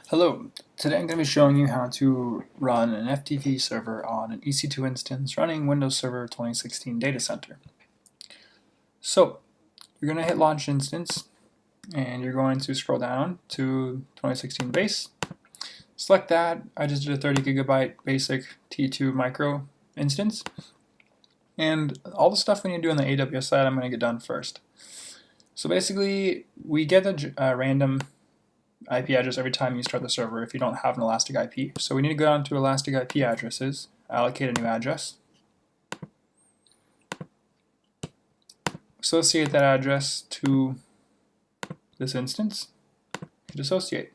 Hello, today I'm going to be showing you how to run an FTP server on an EC2 instance running Windows Server 2016 Datacenter. So, you're going to hit Launch Instance, and you're going to scroll down to 2016 base. Select that. I just did a 30 gigabyte basic T2 micro instance. And all the stuff we need to do on the AWS side, I'm going to get done first. So basically, we get the random IP address every time you start the server if you don't have an elastic IP. So we need to go down to elastic IP addresses, allocate a new address, associate that address to this instance, hit associate.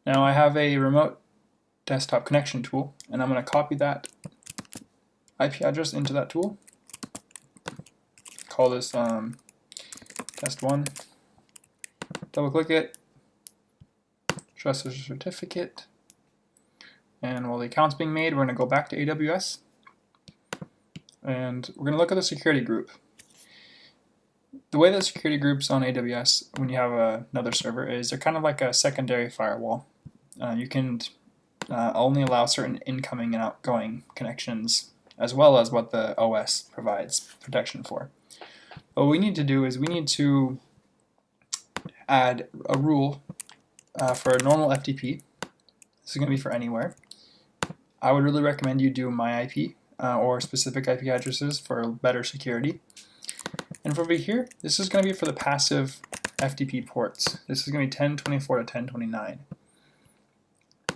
Now I have a remote desktop connection tool, and I'm going to copy that IP address into that tool. Call this test1. Double click it. Trust as a certificate, and while the account's being made, we're going to go back to AWS, and we're going to look at the security group. The way that security groups on AWS, when you have another server, is they're kind of like a secondary firewall. You can only allow certain incoming and outgoing connections, as well as what the OS provides protection for. What we need to do is we need to add a rule for normal Ftp. This is going to be for anywhere. I would really recommend you do my IP or specific IP addresses for better security. And for over here, this is going to be for the passive FTP ports. This is going to be 1024 to 1029.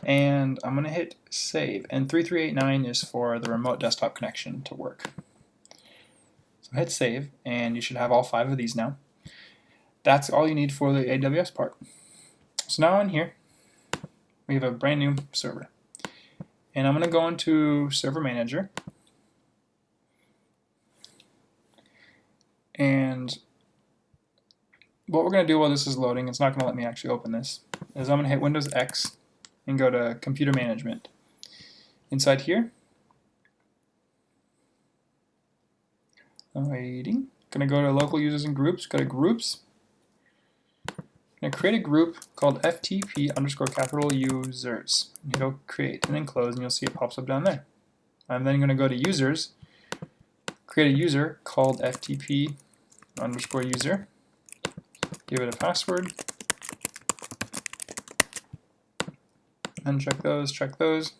And I'm going to hit save. And 3389 is for the remote desktop connection to work. So hit save, and you should have all 5 of these now. That's all you need for the AWS part. So now in here, we have a brand new server. And I'm going to go into Server Manager. And what we're going to do while this is loading, it's not going to let me actually open this, is I'm going to hit Windows X and go to Computer Management. Inside here, I'm waiting. Going to go to Local Users and Groups, go to Groups. I'm going to create a group called FTP _ users. And hit create and then close, and you'll see it pops up down there. I'm then going to go to users, create a user called FTP _ user, give it a password, uncheck check those,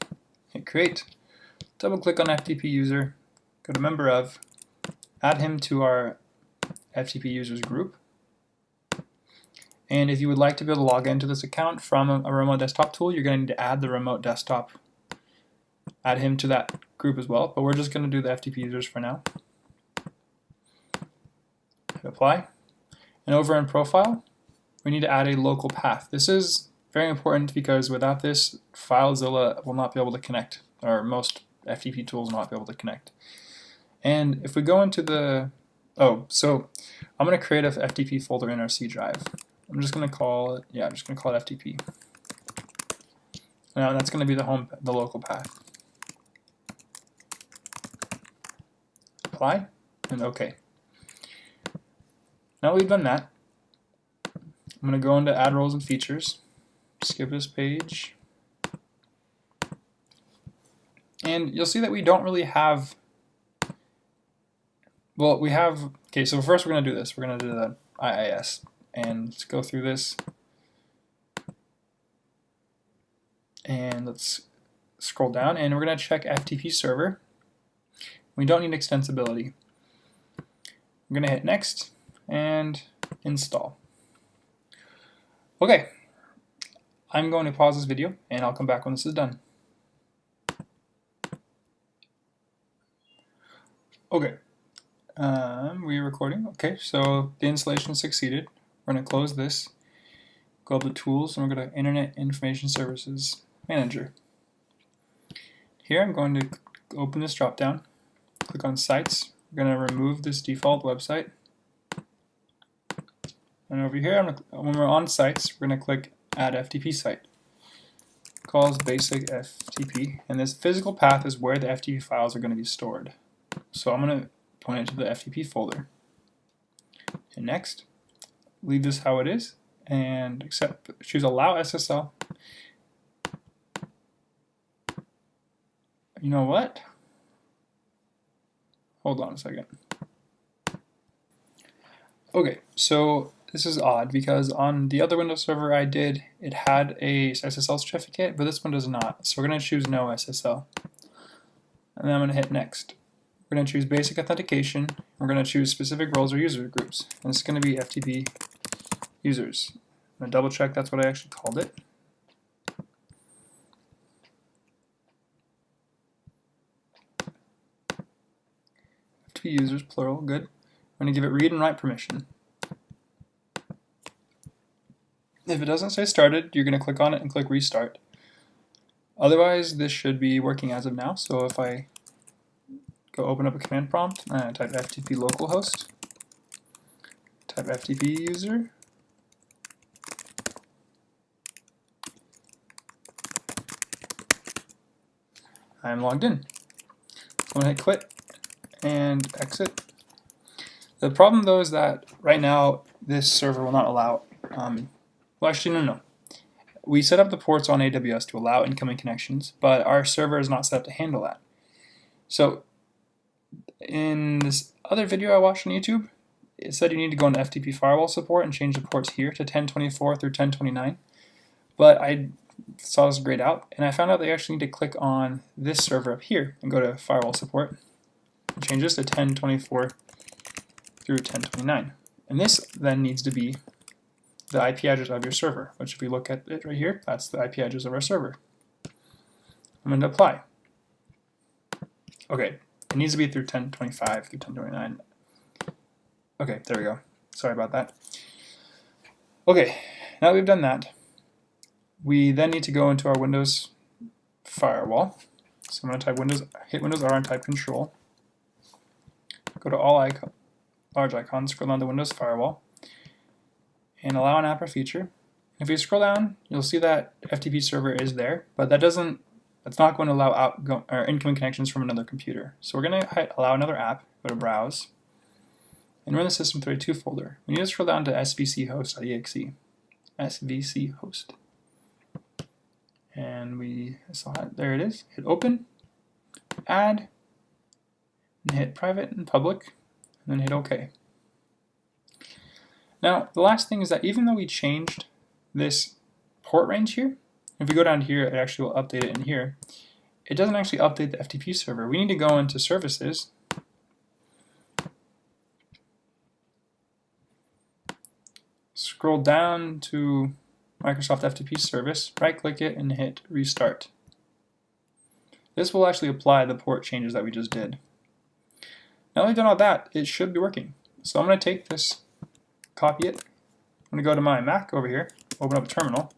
hit create, double click on FTP user, go to member of, add him to our FTP users group. And if you would like to be able to log into this account from a remote desktop tool, you're going to need to add the remote desktop, add him to that group as well, but we're just going to do the FTP users for now. Hit apply. And over in profile, we need to add a local path. This is very important because without this, FileZilla will not be able to connect, or most FTP tools will not be able to connect. And if we go into the, so I'm going to create a FTP folder in our C drive. I'm just going to call it, I'm just going to call it FTP. Now that's going to be the local path. Apply, and OK. Now we've done that, I'm going to go into Add Roles and Features, skip this page, and you'll see that we don't really have, well, we have, okay, so first we're going to do this. We're going to do the IIS. And let's go through this, and let's scroll down, and we're going to check FTP server. We don't need extensibility. I'm going to hit next and install. Okay, I'm going to pause this video, and I'll come back when this is done. Okay, we're recording. Okay, so the installation succeeded. We're going to close this, go up to Tools, and we're going to Internet Information Services Manager. Here I'm going to open this drop down, click on Sites. We're going to remove this default website. And over here, when we're on Sites, we're going to click Add FTP Site. Calls basic FTP, and this physical path is where the FTP files are going to be stored. So I'm going to point it to the FTP folder. And next, leave this how it is, and choose Allow SSL You know what? Hold on a second. Okay, so this is odd because on the other Windows server I did, it had a SSL certificate, but this one does not. So we're going to choose no SSL. And then I'm going to hit next. We're going to choose basic authentication. We're going to choose specific roles or user groups. And it's going to be FTP users. I'm going to double check that's what I actually called it. FTP users, plural, good. I'm going to give it read and write permission. If it doesn't say started, you're going to click on it and click restart. Otherwise, this should be working as of now. So if I go open up a command prompt, type FTP localhost, type FTP user, I'm logged in. I'm going to hit quit and exit. The problem though is that right now this server will not allow, well actually no. We set up the ports on AWS to allow incoming connections, but our server is not set up to handle that. So in this other video I watched on YouTube, it said you need to go into FTP Firewall support and change the ports here to 1024 through 1029, but I saw this grayed out and I found out they actually need to click on this server up here and go to Firewall support and change this to 1024 through 1029. And this then needs to be the IP address of your server, which if we look at it right here, that's the IP address of our server. I'm going to apply. Okay, it needs to be through 1025 through 1029. Okay, there we go. Sorry about that. Okay, now that we've done that, we then need to go into our Windows firewall. So I'm going to type Windows, hit Windows R and type Control. Go to all icon, large icons, scroll down to Windows Firewall, and allow an app or feature. If you scroll down, you'll see that FTP server is there, but that's not going to allow incoming connections from another computer. So we're going to hit allow another app, go to Browse, and run the System32 folder. We need to scroll down to svchost.exe, svchost. And we saw it, there it is. Hit open, add, and hit private and public, and then hit OK. Now, the last thing is that even though we changed this port range here, if we go down here, it actually will update it in here. It doesn't actually update the FTP server. We need to go into services, scroll down to Microsoft FTP service, right-click it, and hit restart. This will actually apply the port changes that we just did. Now that we've done all that, it should be working. So I'm going to take this, copy it. I'm going to go to my Mac over here, open up a terminal.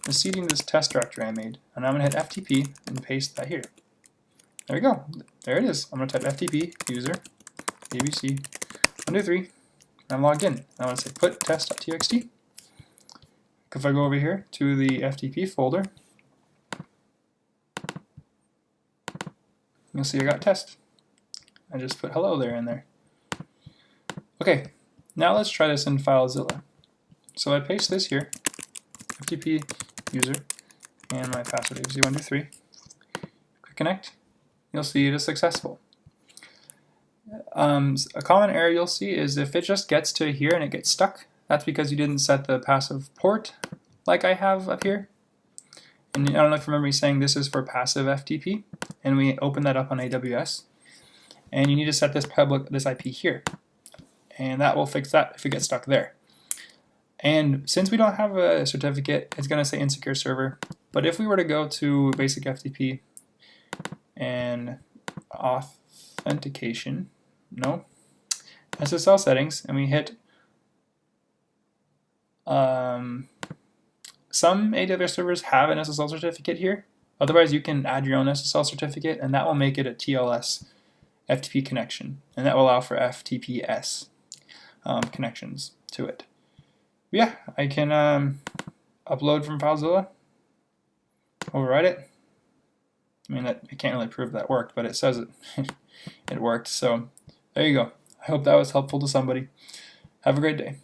I'm seeding this test directory I made, and I'm going to hit FTP and paste that here. There we go. There it is. I'm going to type FTP user ABC 123, and I'm logged in. I'm going to say put test.txt. If I go over here to the FTP folder, you'll see I got test. I just put hello there in there. Okay, now let's try this in FileZilla. So I paste this here, FTP user, and my password ABC123. Click connect. You'll see it is successful. A common error you'll see is if it just gets to here and it gets stuck, that's because you didn't set the passive port like I have up here. And I don't know if you remember me saying this is for passive FTP, and we open that up on AWS. And you need to set this IP here, and that will fix that if it gets stuck there. And since we don't have a certificate, it's going to say insecure server. But if we were to go to basic FTP and authentication, SSL settings, and we hit some AWS servers have an SSL certificate here. Otherwise, you can add your own SSL certificate, and that will make it a TLS FTP connection, and that will allow for FTPS connections to it. But yeah, I can upload from FileZilla, overwrite it. I mean, I can't really prove that worked, but it says it it worked. So there you go. I hope that was helpful to somebody. Have a great day.